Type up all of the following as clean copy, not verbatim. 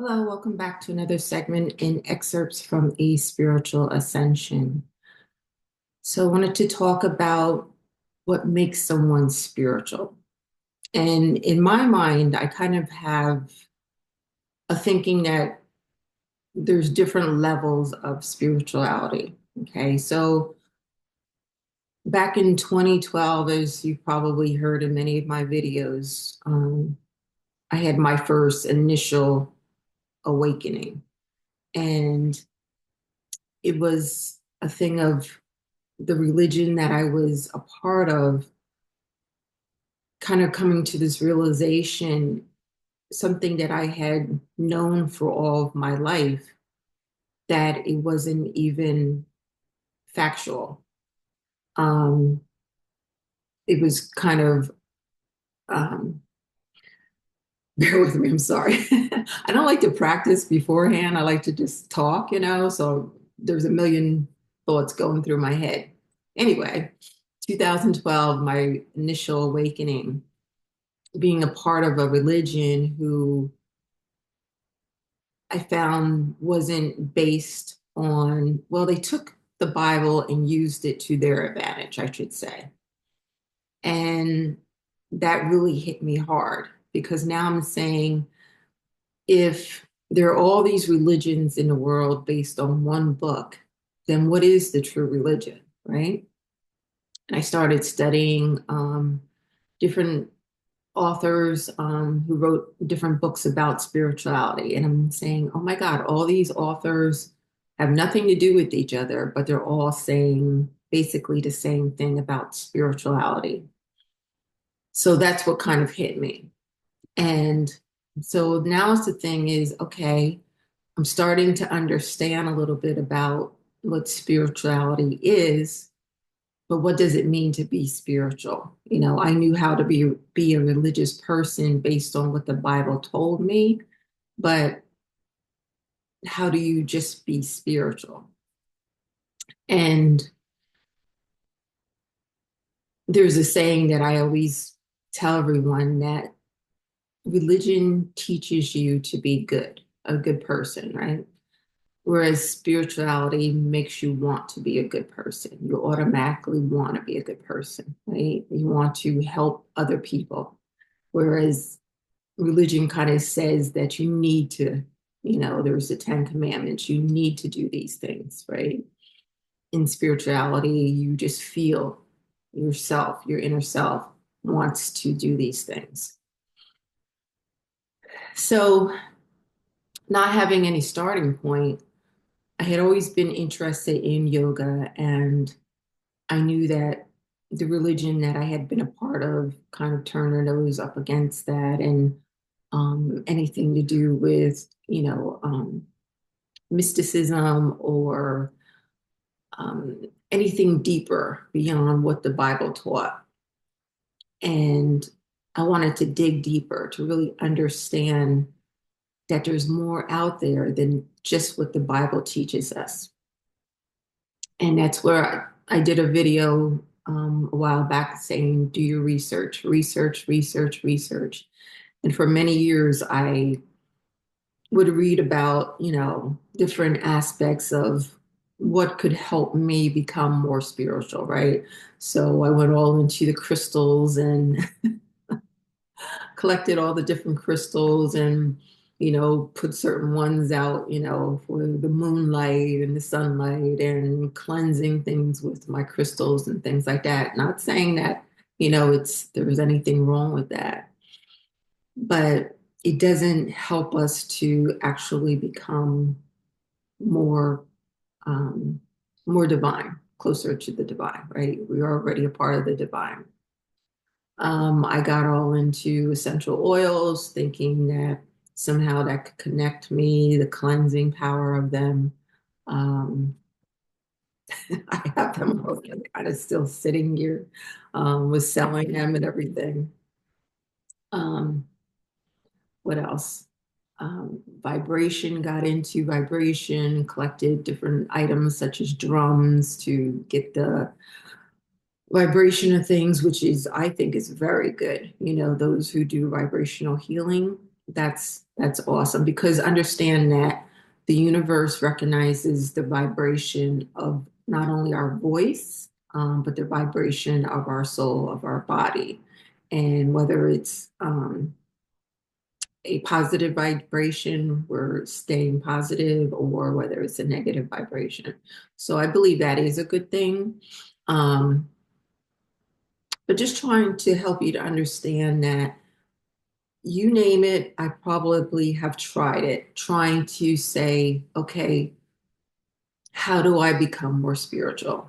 Hello, welcome back to another segment in excerpts from A Spiritual Ascension. So, I wanted to talk about what makes someone spiritual. And in my mind, I kind of have a thinking that there's different levels of spirituality. Okay, so back in 2012, as you probably heard in many of my videos, I had my first initial awakening. And it was a thing of the religion that I was a part of, kind of coming to this realization, something that I had known for all of my life, that it wasn't even factual. Um, it was kind of, um, bear with me, I'm sorry. I don't like to practice beforehand. I like to just talk, so there's a million thoughts going through my head. Anyway, 2012, my initial awakening, being a part of a religion who I found wasn't based on, well, they took the Bible and used it to their advantage, I should say. And that really hit me hard because now I'm saying, if there are all these religions in the world based on one book, then what is the true religion, right? And I started studying different authors who wrote different books about spirituality. And I'm saying, oh my God, all these authors have nothing to do with each other, but they're all saying basically the same thing about spirituality. So that's what kind of hit me. And so now's the thing is, okay, I'm starting to understand a little bit about what spirituality is, but what does it mean to be spiritual? I knew how to be a religious person based on what the Bible told me, but how do you just be spiritual? And there's a saying that I always tell everyone, that religion teaches you to be good, a good person, right? Whereas spirituality makes you want to be a good person. You automatically want to be a good person, right? You want to help other people. Whereas religion kind of says that you need to, there's the Ten Commandments, you need to do these things, right? In spirituality, you just feel yourself, your inner self wants to do these things. So, not having any starting point, I had always been interested in yoga, and I knew that the religion that I had been a part of kind of turned their nose up against that, and anything to do with, mysticism or anything deeper beyond what the Bible taught. And I wanted to dig deeper to really understand that there's more out there than just what the Bible teaches us. And that's where I did a video a while back saying, do your research, research, research, research. And for many years, I would read about, different aspects of what could help me become more spiritual, right? So I went all into the crystals and collected all the different crystals and, put certain ones out, for the moonlight and the sunlight, and cleansing things with my crystals and things like that. Not saying that, there's anything wrong with that, but it doesn't help us to actually become more um, more divine, closer to the divine, right? We are already a part of the divine. I got all into essential oils, thinking that somehow that could connect me, the cleansing power of them. Um, I have them all kind of still sitting here, with selling them and everything. Um, what else? Vibration, got into vibration, collected different items such as drums to get the vibration of things, which is, I think, is very good. Those who do vibrational healing, That's awesome because understand that the universe recognizes the vibration of not only our voice, but the vibration of our soul, of our body. And whether it's a positive vibration, we're staying positive, or whether it's a negative vibration. So I believe that is a good thing. Um, but just trying to help you to understand that you name it, I probably have tried it, trying to say, okay, how do I become more spiritual?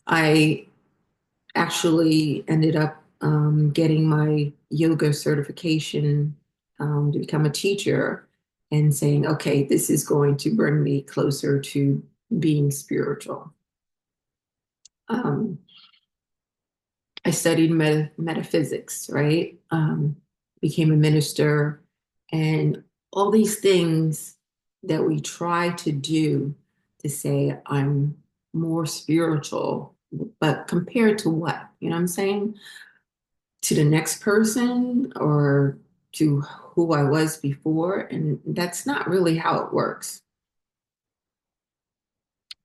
I actually ended up getting my yoga certification to become a teacher and saying, okay, this is going to bring me closer to being spiritual. Um, I studied metaphysics, right? Became a minister, and all these things that we try to do to say, I'm more spiritual, but compared to what? You know what I'm saying? To the next person or to who I was before. And that's not really how it works.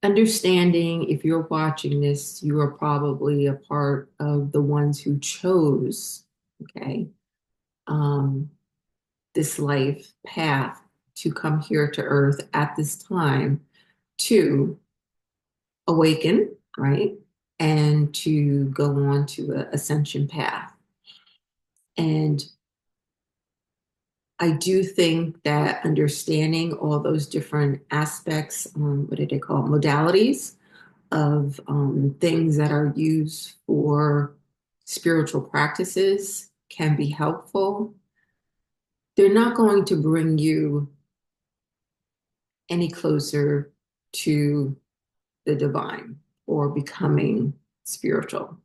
Understanding if you're watching this, you are probably a part of the ones who chose, okay, um, this life path to come here to earth at this time to awaken, right? And to go on to an ascension path. And I do think that understanding all those different aspects, what do they call it, modalities of things that are used for spiritual practices can be helpful. They're not going to bring you any closer to the divine or becoming spiritual,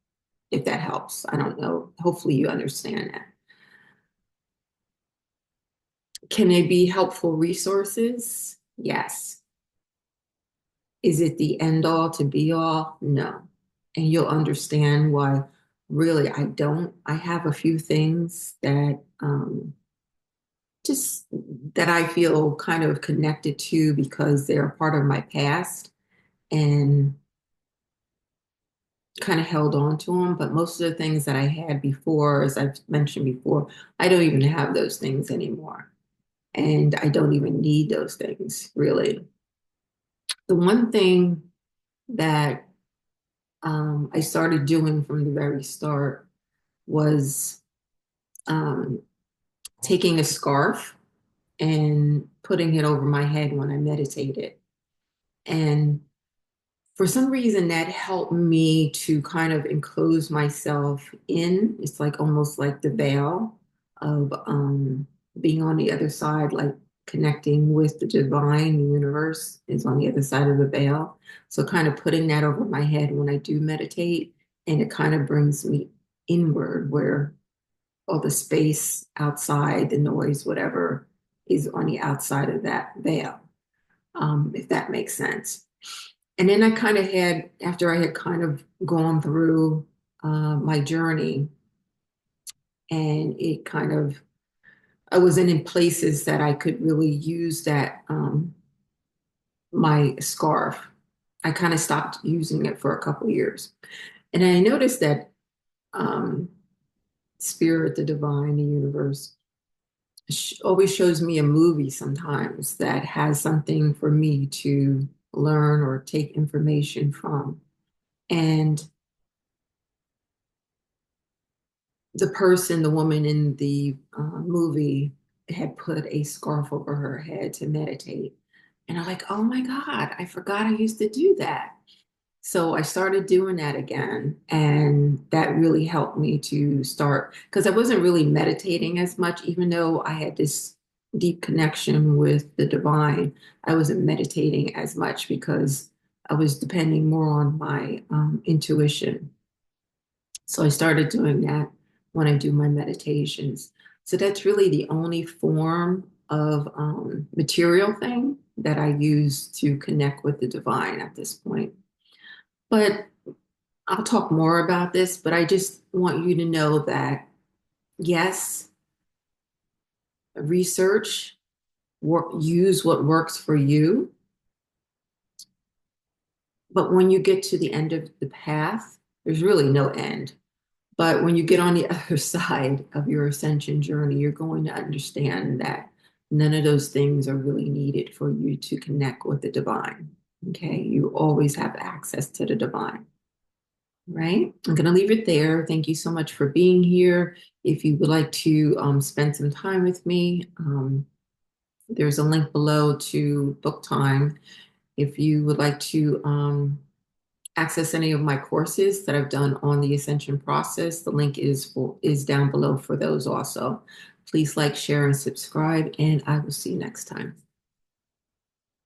if that helps. I don't know. Hopefully, you understand that. Can they be helpful resources? Yes. Is it the end all to be all? No. And you'll understand why really I don't. I have a few things that just that I feel kind of connected to because they're part of my past and kind of held on to them. But most of the things that I had before, as I've mentioned before, I don't even have those things anymore. And I don't even need those things really. The one thing that I started doing from the very start was um, taking a scarf and putting it over my head when I meditated. And for some reason, that helped me to kind of enclose myself in. It's like almost like the veil of being on the other side, like connecting with the divine, the universe is on the other side of the veil. So, kind of putting that over my head when I do meditate, and it kind of brings me inward where all the space outside, the noise, whatever, is on the outside of that veil, if that makes sense. And then I kind of had, after I had kind of gone through my journey, and it kind of, I wasn't in places that I could really use that, my scarf. I kind of stopped using it for a couple of years. And I noticed that um, spirit, the divine, the universe, always shows me a movie sometimes that has something for me to learn or take information from. And the person, the woman in the movie, had put a scarf over her head to meditate. And I'm like, oh my God, I forgot I used to do that. So I started doing that again. And that really helped me to start, because I wasn't really meditating as much, even though I had this deep connection with the divine. I wasn't meditating as much because I was depending more on my intuition. So I started doing that when I do my meditations. So that's really the only form of material thing that I use to connect with the divine at this point. But I'll talk more about this, but I just want you to know that yes, research, use what works for you. But when you get to the end of the path, there's really no end. But when you get on the other side of your ascension journey, you're going to understand that none of those things are really needed for you to connect with the divine. Okay, you always have access to the divine, right? I'm going to leave it there. Thank you so much for being here. If you would like to spend some time with me, there's a link below to book time. If you would like to access any of my courses that I've done on the ascension process, the link is down below for those also. Please like, share, and subscribe, and I will see you next time.